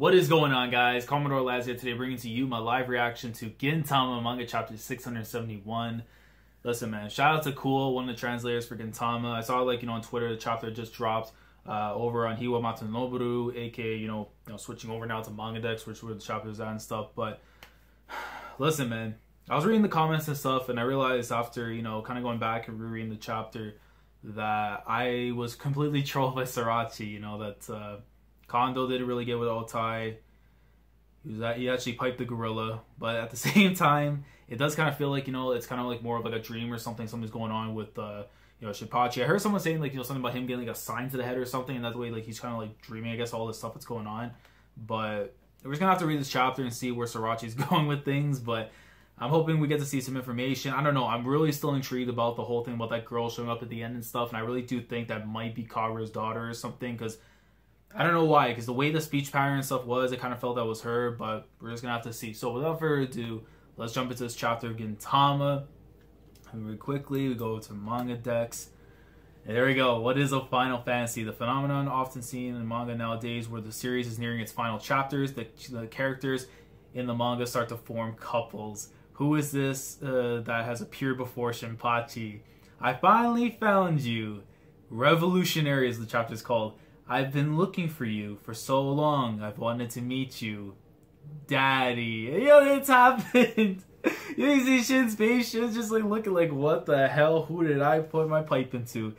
What is going on, guys? Commodore Laz here today, bringing to you my live reaction to Gintama manga chapter 671. Listen, man, shout out to Cool, one of the translators for Gintama. I saw, on Twitter, the chapter just dropped over on Hiwa Matsunobu, aka, switching over now to Manga Dex, which where the chapter is at and stuff. But listen, man, I was reading the comments and stuff, and I realized after, kind of going back and rereading the chapter that I was completely trolled by Sorachi, that Kondo didn't really get with Otai. He actually piped the gorilla, but at the same time, it does kind of feel like, it's kind of like more of like a dream or something. Something's going on with, Shippachi. I heard someone saying something about him getting like a sign to the head or something, and that's the way he's kind of like dreaming, I guess, all this stuff that's going on. But we're just gonna have to read this chapter and see where Sorachi's going with things. But I'm hoping we get to see some information. I don't know. I'm really still intrigued about the whole thing about that girl showing up at the end and stuff, and I really do think that might be Kagura's daughter or something, because I don't know why, because the way the speech pattern and stuff was, it kind of felt that was her, but we're just going to have to see. So without further ado, let's jump into this chapter of Gintama. And really quickly, we go to Manga Dex. And there we go. What is a Final Fantasy? The phenomenon often seen in manga nowadays where the series is nearing its final chapters, the characters in the manga start to form couples. Who is this that has appeared before Shinpachi? I finally found you. Revolutionary is the chapter is called. I've been looking for you for so long. I've wanted to meet you. Daddy. Yo, it's happened. You see Shin's face? Shin's just looking like, what the hell? Who did I put my pipe into?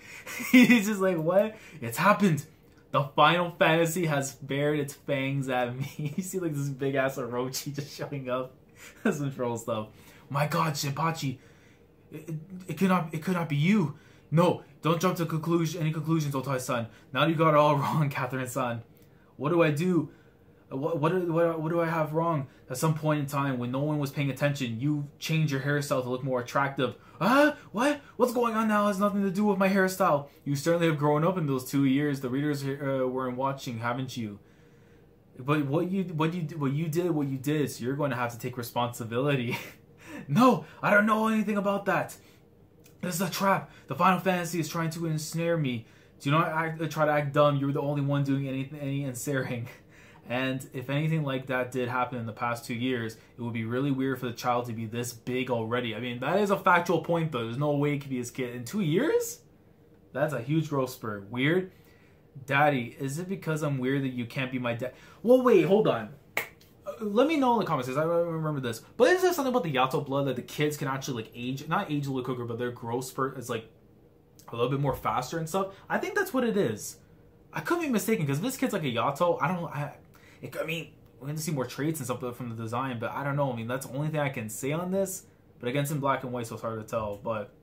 He's just like, what? It's happened. The Final Fantasy has bared its fangs at me. You see this big ass Orochi just showing up. That's some troll stuff. My god, Shinpachi. It could not be you. No, don't jump to any conclusions, Otai-san. Now you got it all wrong, Catherine-san. What do I do? What do I have wrong? At some point in time, when no one was paying attention, you changed your hairstyle to look more attractive. What? What's going on now? It has nothing to do with my hairstyle. You certainly have grown up in those 2 years. The readers weren't watching, haven't you? But what you did, so you're going to have to take responsibility. No, I don't know anything about that. This is a trap. The Final Fantasy is trying to ensnare me. Do not try to act dumb. You're the only one doing any ensnaring. And if anything like that did happen in the past 2 years, it would be really weird for the child to be this big already. I mean, that is a factual point, though. There's no way it could be his kid. In 2 years? That's a huge growth spurt. Weird? Daddy, is it because I'm weird that you can't be my dad? Well, wait, hold on. Let me know in the comments, because I remember this. But is there something about the Yato blood that the kids can actually age, not age a little quicker, but their growth spurt is a little bit more faster and stuff? I think that's what it is. I could be mistaken, because if this kid's like a Yato, I don't know. I mean, we're going to see more traits and stuff from the design, but I don't know. I mean, that's the only thing I can say on this. But again, it's in black and white, so it's hard to tell. But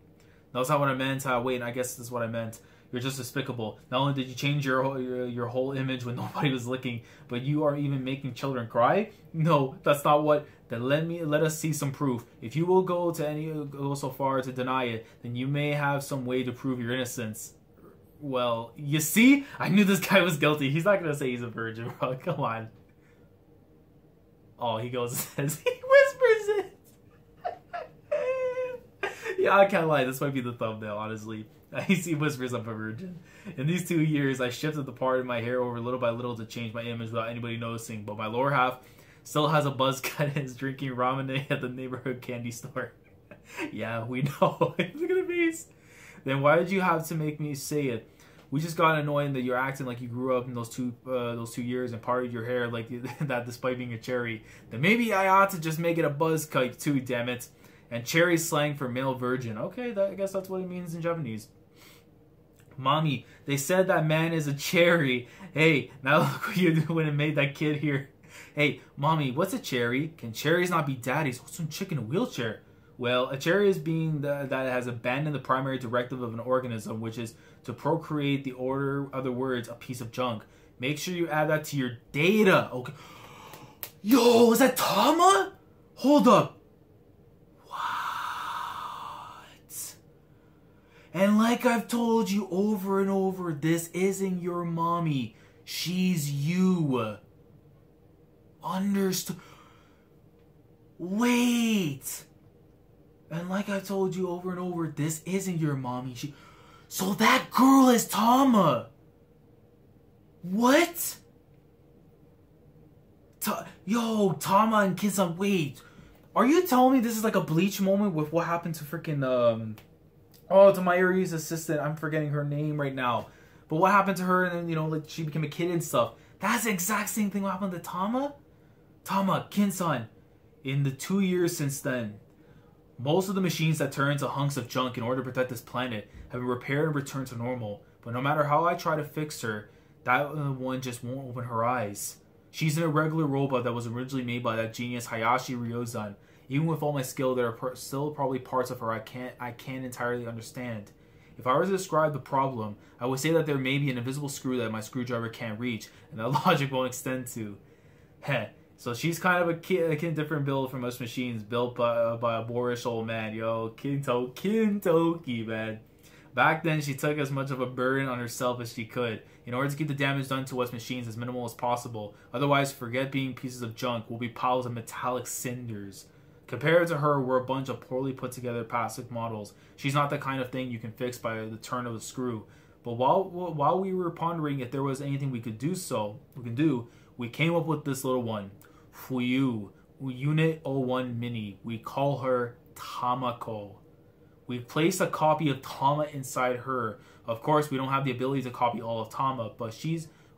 that's not what I meant. Wait, I guess this is what I meant. You're just despicable. Not only did you change your whole image when nobody was looking, but you are even making children cry? No, that's not what. Then let us see some proof. If you will go so far to deny it, then you may have some way to prove your innocence. Well, you see? I knew this guy was guilty. He's not going to say he's a virgin, bro. Come on. Oh, he goes and says, he whispers it. Yeah, I can't lie. This might be the thumbnail, honestly. He whispers I'm a virgin. In these 2 years, I shifted the part of my hair over little by little to change my image without anybody noticing, but my lower half still has a buzz cut and is drinking ramen at the neighborhood candy store. Yeah, we know. Look at the face. Then why did you have to make me say it? We just got annoying that you're acting like you grew up in those two years and parted your hair like that despite being a cherry. Then maybe I ought to just make it a buzz cut too, damn it. And cherry slang for male virgin. Okay, I guess that's what it means in Japanese. Mommy, they said that man is a cherry. Hey, now look what you do when it made that kid here. Hey, Mommy, what's a cherry? Can cherries not be daddies? What's some chick in a wheelchair? Well, a cherry is being that has abandoned the primary directive of an organism, which is to procreate. The other words, a piece of junk. Make sure you add that to your data. Okay. Yo, is that Tama? Hold up. And like I've told you over and over, this isn't your mommy. She's you. Understood? Wait. And like I've told you over and over, this isn't your mommy. So that girl is Tama. What? Yo, Tama and Kinsan, wait. Are you telling me this is like a Bleach moment with what happened to freaking, to Mayuri's assistant? I'm forgetting her name right now. But what happened to her and then, you know, like she became a kid and stuff. That's the exact same thing what happened to Tama? Tama, Kinsan. In the 2 years since then, most of the machines that turn into hunks of junk in order to protect this planet have been repaired and returned to normal. But no matter how I try to fix her, that one just won't open her eyes. She's an irregular robot that was originally made by that genius Hayashi Ryozan. Even with all my skill, there are still probably parts of her I can't entirely understand. If I were to describe the problem, I would say that there may be an invisible screw that my screwdriver can't reach, and that logic won't extend to. Heh. So she's kind of a different build from most machines, built by a boorish old man. Yo, Kintoki, man. Back then, she took as much of a burden on herself as she could, in order to keep the damage done to us machines as minimal as possible. Otherwise, forget being pieces of junk, we'll be piles of metallic cinders. Compared to her, we're a bunch of poorly put together plastic models. She's not the kind of thing you can fix by the turn of a screw. But while we were pondering if there was anything we can do, we came up with this little one. Fuyu, Unit 01 Mini. We call her Tamako. We've placed a copy of Tama inside her. Of course, we don't have the ability to copy all of Tama, but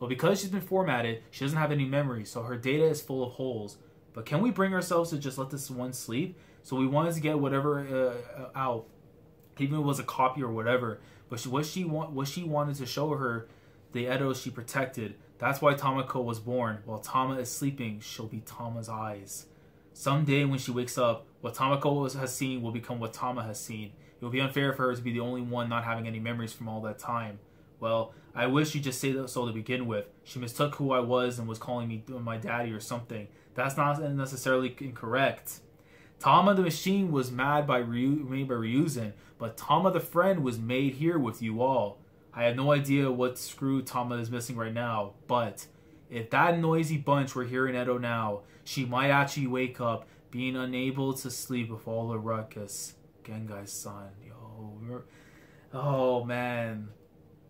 because she's been formatted, she doesn't have any memory, so her data is full of holes. But can we bring ourselves to just let this one sleep? So we wanted to get whatever out, even if it was a copy or whatever. But what she wanted to show her, the Edo she protected. That's why Tamako was born. While Tama is sleeping, she'll be Tama's eyes. Someday when she wakes up, what Tamako has seen will become what Tama has seen. It will be unfair for her to be the only one not having any memories from all that time. Well, I wish she'd just say that so to begin with. She mistook who I was and was calling me my daddy or something. That's not necessarily incorrect. Tama the machine was made by Ryuzan, but Tama the friend was made here with you all. I have no idea what screw Tama is missing right now, but if that noisy bunch were here in Edo now, she might actually wake up, being unable to sleep with all the ruckus. Gengai-san, yo. Oh, man.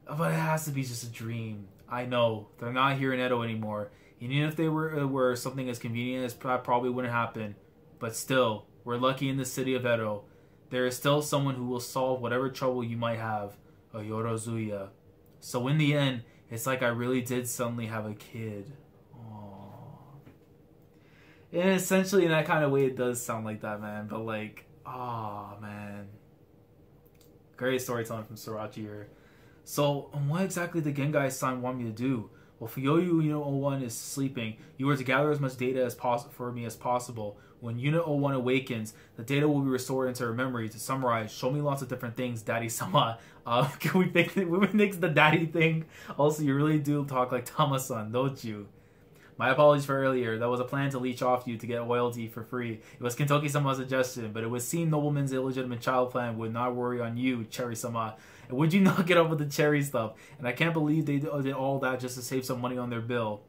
But it has to be just a dream. I know. They're not here in Edo anymore. Even if they were something as convenient as probably wouldn't happen. But still, we're lucky in the city of Edo. There is still someone who will solve whatever trouble you might have. A Yorozuya. So in the end, it's like I really did suddenly have a kid. Aww. And essentially in that kind of way it does sound like that, man. But like, oh man. Great storytelling from Sorachi here. So, what exactly did Gengai-san want me to do? Well, Fuyoyu Unit 01 is sleeping. You are to gather as much data as for me as possible. When Unit 01 awakens, the data will be restored into her memory. To summarize, show me lots of different things, Daddy-sama. Can we fix the daddy thing? Also, you really do talk like Tama-san, don't you? My apologies for earlier. That was a plan to leech off you to get loyalty for free. It was Kintoki-sama's suggestion, but it would seem nobleman's illegitimate child plan would not worry on you, Cherry-sama. And would you not get up with the cherry stuff? And I can't believe they did all that just to save some money on their bill.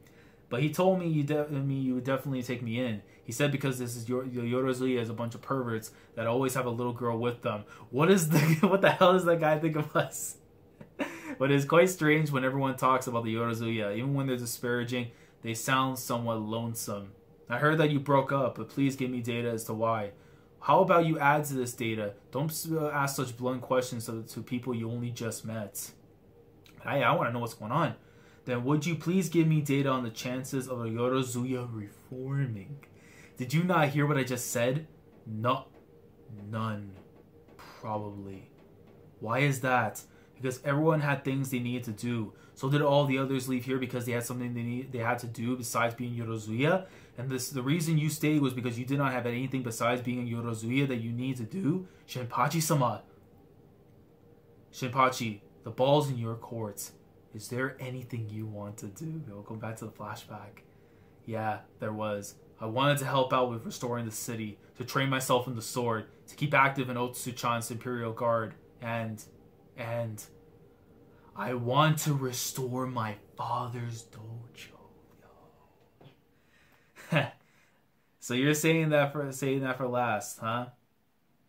But he told me you would definitely take me in. He said because this is Yorozuya is a bunch of perverts that always have a little girl with them. What the hell does that guy think of us? But it's quite strange when everyone talks about the Yorozuya. Even when they're disparaging, they sound somewhat lonesome. I heard that you broke up, but please give me data as to why. How about you add to this data? Don't ask such blunt questions to people you only just met. I want to know what's going on. Then would you please give me data on the chances of a Yorozuya reforming? Did you not hear what I just said? No. None. Probably. Why is that? Because everyone had things they needed to do. So did all the others leave here because they had something they had to do besides being Yorozuya? And the reason you stayed was because you did not have anything besides being a Yorozuya that you need to do? Shinpachi-sama. Shinpachi, the ball's in your court. Is there anything you want to do? We'll go back to the flashback. Yeah, there was. I wanted to help out with restoring the city, to train myself in the sword, to keep active in Otsu-chan's Imperial Guard, and I want to restore my father's dojo. So you're saying that for last, huh?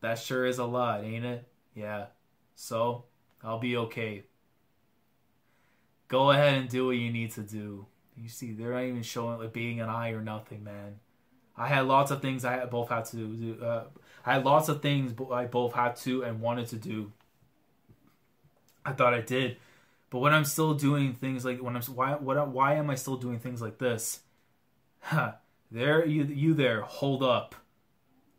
That sure is a lot, ain't it? Yeah. So, I'll be okay. Go ahead and do what you need to do. You see, they're not even showing like being an eye or nothing, man. I had lots of things I both had to do. I had lots of things I both had to and wanted to do. I thought I did, but when I'm still doing things like why am I still doing things like this? There you there. Hold up,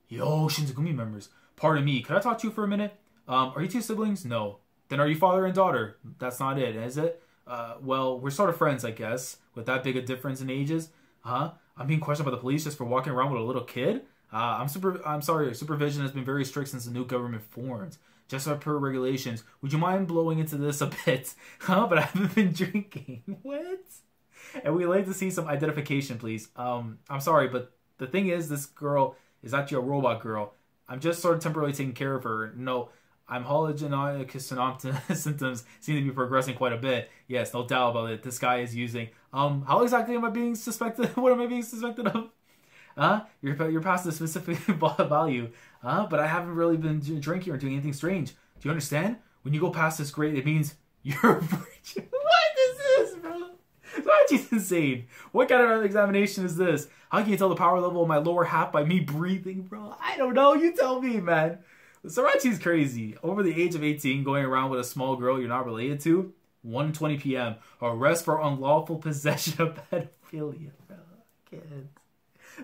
yo, Shinzagumi members. Pardon me. Could I talk to you for a minute? Are you two siblings? No. Then are you father and daughter? That's not it, is it? Well, we're sort of friends, I guess. With that big a difference in ages, huh? I'm being questioned by the police just for walking around with a little kid. I'm sorry. Supervision has been very strict since the new government formed. Just as per regulations. Would you mind blowing into this a bit? Huh? But I haven't been drinking. What? And we'd like to see some identification, please. I'm sorry, but the thing is, this girl is actually a robot girl. I'm just sort of temporarily taking care of her. No. I'm halogenic symptoms seem to be progressing quite a bit. Yes, no doubt about it. This guy is using. How exactly am I being suspected? What am I being suspected of? You're past the specific value. But I haven't really been drinking or doing anything strange. Do you understand? When you go past this grade, it means you're breaching. What is this, bro? Sorachi's insane. What kind of examination is this? How can you tell the power level of my lower half by me breathing, bro? I don't know. You tell me, man. Sorachi's crazy. Over the age of 18, going around with a small girl you're not related to. 1:20 p.m. Arrest for unlawful possession of pedophilia. Bro, I can't.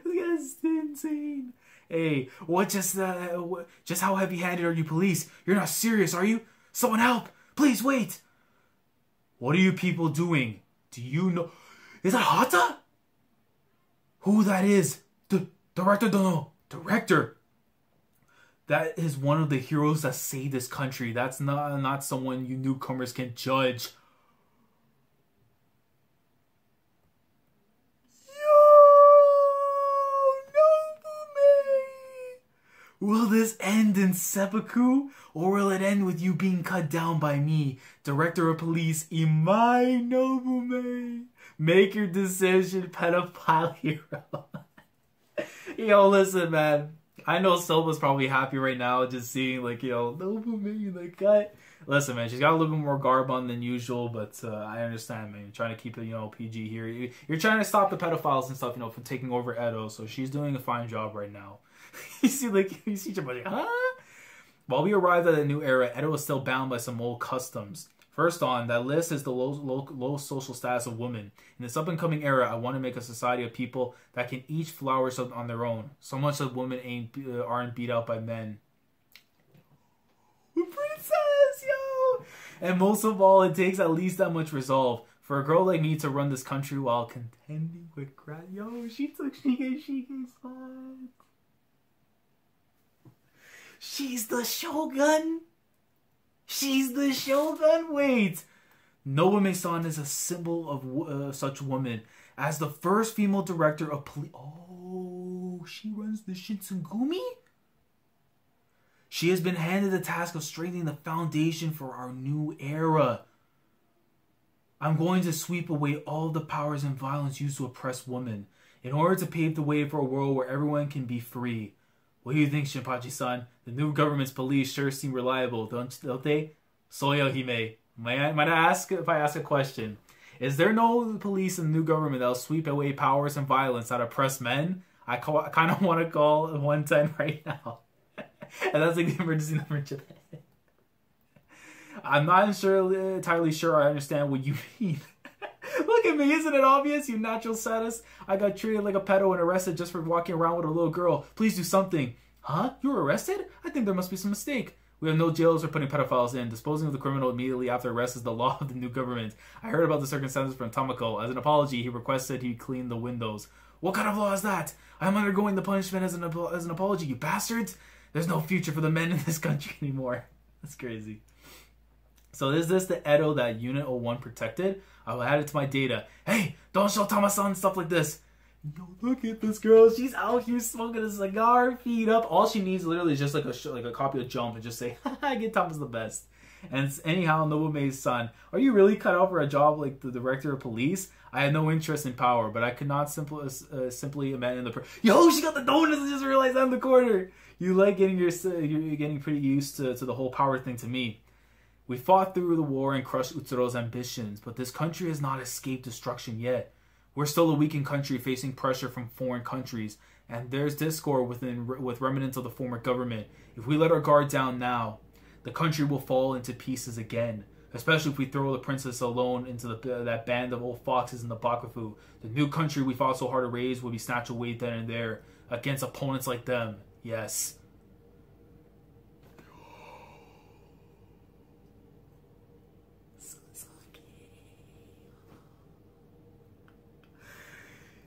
This guy's insane. Hey, just how heavy-handed are you, police? You're not serious, are you? Someone help! Please wait. What are you people doing? Do you know? Is that Hata? Who that is? Director Dono. Director. That is one of the heroes that saved this country. That's not someone you newcomers can judge. Yo, Nobume! Will this end in seppuku? Or will it end with you being cut down by me, Director of Police Imai Nobume? Make your decision, pedophile hero. Yo, listen, man. I know Silva's probably happy right now just seeing, like, Nobume, the cut. Listen, man, she's got a little bit more garb on than usual, but I understand, man. You're trying to keep it, PG here. You're trying to stop the pedophiles and stuff, from taking over Edo, so she's doing a fine job right now. you see Chibaji, huh? While we arrived at a new era, Edo is still bound by some old customs. First on that list is the low social status of women. In this up-and-coming era, I want to make a society of people that can each flourish on their own. So much that women aren't beat out by men. Princess, yo! And most of all, it takes at least that much resolve for a girl like me to run this country while contending with Yo, she took Shige's spot. She's the Shogun? She's the Shogun? Wait. Nobume-san is a symbol of such woman. As the first female director of police... Oh, she runs the Shinsengumi? She has been handed the task of strengthening the foundation for our new era. I'm going to sweep away all the powers and violence used to oppress women in order to pave the way for a world where everyone can be free. What do you think, Shinpachi-san? The new government's police sure seem reliable, don't they? Soyo Hime, might I ask if I ask a question? Is there no police in the new government that'll sweep away powers and violence that oppress men? I kind of want to call 110 right now. And that's like the emergency number in Japan. I'm not entirely sure I understand what you mean. Look at me, isn't it obvious, you natural sadist? I got treated like a pedo and arrested just for walking around with a little girl. Please do something. Huh? You were arrested? I think there must be some mistake. We have no jails for putting pedophiles in. Disposing of the criminal immediately after arrest is the law of the new government. I heard about the circumstances from Tamako. As an apology, he requested he clean the windows. What kind of law is that? I'm undergoing the punishment as an apology, you bastards. There's no future for the men in this country anymore. That's crazy. So is this the Edo that Unit 01 protected? I will add it to my data. Hey, don't show Tama-san stuff like this. No, look at this girl. She's out here smoking a cigar, feet up. All she needs literally is just like a copy of Jump and just say, haha, Gintama's the best. And anyhow, Nobume's son, are you really cut out for a job like the director of police? I had no interest in power, but I could not simply abandon the... Yo, she got the donuts! I just realized I'm the corner! You're getting pretty used to the whole power thing to me. We fought through the war and crushed Utsuro's ambitions, but this country has not escaped destruction yet. We're still a weakened country facing pressure from foreign countries, and there's discord with remnants of the former government. If we let our guard down now, the country will fall into pieces again. Especially if we throw the princess alone into that band of old foxes in the Bakufu. The new country we fought so hard to raise will be snatched away then and there against opponents like them. Yes.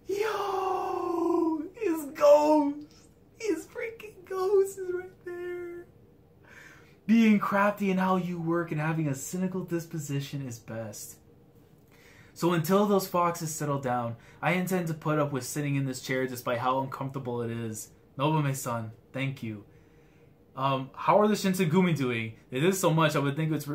Yo! His ghost! His freaking ghost is right there. Being crafty in how you work and having a cynical disposition is best. So until those foxes settle down, I intend to put up with sitting in this chair despite how uncomfortable it is. Nobame-san, thank you. How are the Shinsengumi doing? They did so much, I would think it's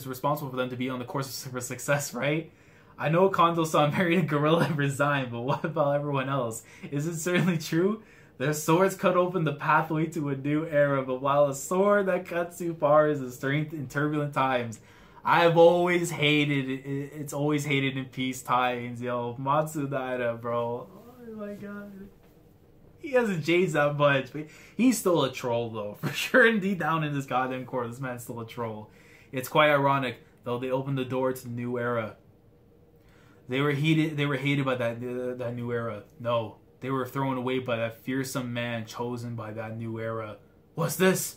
responsible for them to be on the course for success, right? I know Kondo-san married a gorilla and resigned, but what about everyone else? Is it certainly true? Their swords cut open the pathway to a new era, but while a sword that cuts too far is a strength in turbulent times, I've always hated it. It's always hated in peace times, yo. Matsudaira, bro. Oh my god. He hasn't changed that much, but he's still a troll, though. For sure, indeed, down in this goddamn court, this man's still a troll. It's quite ironic, though they opened the door to the new era. They were hated by that new era. No. They were thrown away by that fearsome man chosen by that new era. What's this?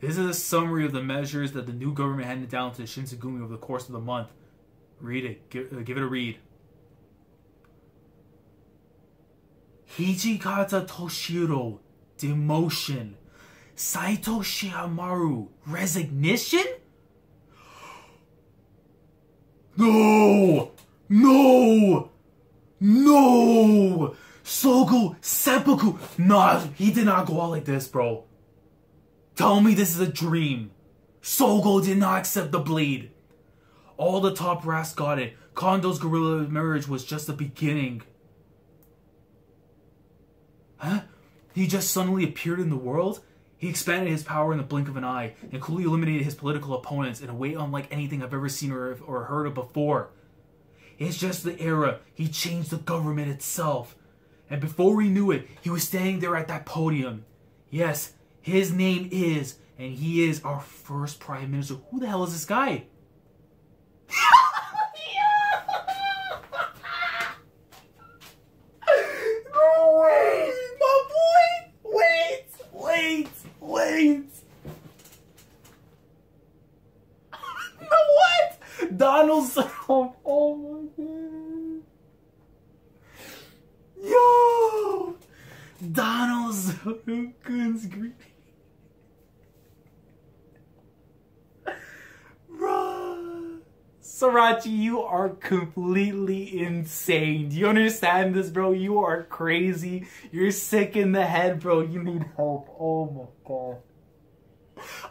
This is a summary of the measures that the new government handed down to the Shinsengumi over the course of the month. Read it. Give it a read. Hijikata Toshiro, demotion. Saito Shihamaru, resignation? No! No! No! Sogo seppuku. Nah, he did not go out like this, bro. Tell me this is a dream. Sogo did not accept the blade. All the top brass got it. Kondo's guerrilla marriage was just the beginning. Huh? He just suddenly appeared in the world? He expanded his power in the blink of an eye and coolly eliminated his political opponents in a way unlike anything I've ever seen or heard of before. It's just the era. He changed the government itself. And before we knew it, he was standing there at that podium. Yes, his name is, and he is our first prime minister. Who the hell is this guy? No way! My boy! Wait! What? Donald Zurump. Oh my god. Yo! Donald Zurump-kun's greeting. Bruh. Sorachi, you are completely insane. Do you understand this, bro? You are crazy. You're sick in the head, bro. You need help. Oh my god.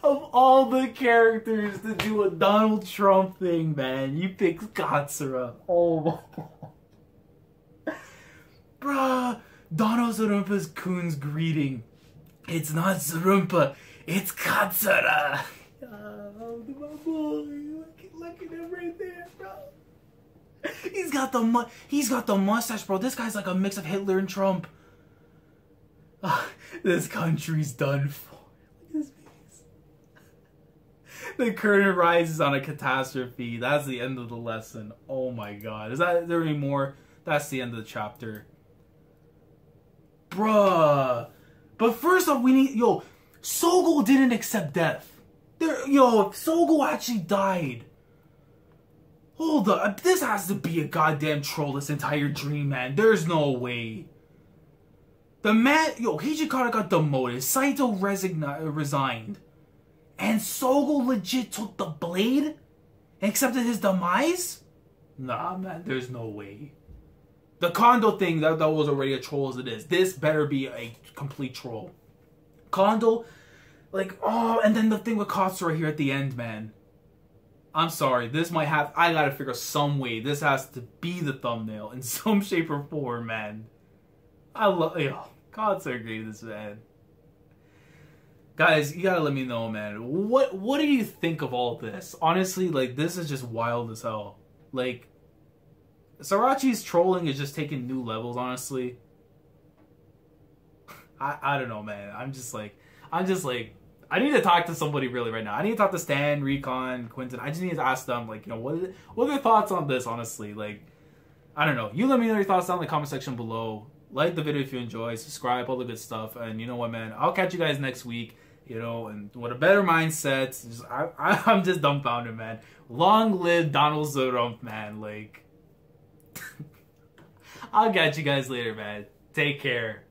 Of all the characters to do a Donald Trump thing, man, you picked Katsura. Oh my god. Bruh, Donald Zurumpa-kun's greeting. It's not Zurumpa, it's Katsura. Oh, my boy, look at him right there, bro. He's got the mustache, bro. This guy's like a mix of Hitler and Trump. This country's done for. Look at his face. The curtain rises on a catastrophe. That's the end of the lesson. Oh my god. Is there any more? That's the end of the chapter. Bruh. But first off, we need... Yo, Sogo didn't accept death. Sogo actually died. Hold up. This has to be a goddamn troll, this entire dream, man. There's no way. The man... Hijikata got demoted. Saito resigned. And Sogo legit took the blade? And accepted his demise? Nah, man. There's no way. The Kondo thing, that was already a troll as it is. This better be a complete troll. Kondo, and then the thing with Katsura here at the end, man. I'm sorry, I gotta figure some way. This has to be the thumbnail in some shape or form, man. Katsura greatest, man. Guys, you gotta let me know, man. What do you think of all this? Honestly, this is just wild as hell. Sorachi's trolling is just taking new levels, honestly. I don't know, man. I'm just like, I need to talk to somebody really right now. I need to talk to Stan, Recon, Quentin. I just need to ask them, like, you know, what are their thoughts on this, honestly? Like, I don't know. You let me know your thoughts down in the comment section below. Like the video if you enjoy. Subscribe, all the good stuff. And you know what, man? I'll catch you guys next week. You know, and with a better mindset. I'm just dumbfounded, man. Long live Donald Zurump, man. Like, I'll catch you guys later, man. Take care.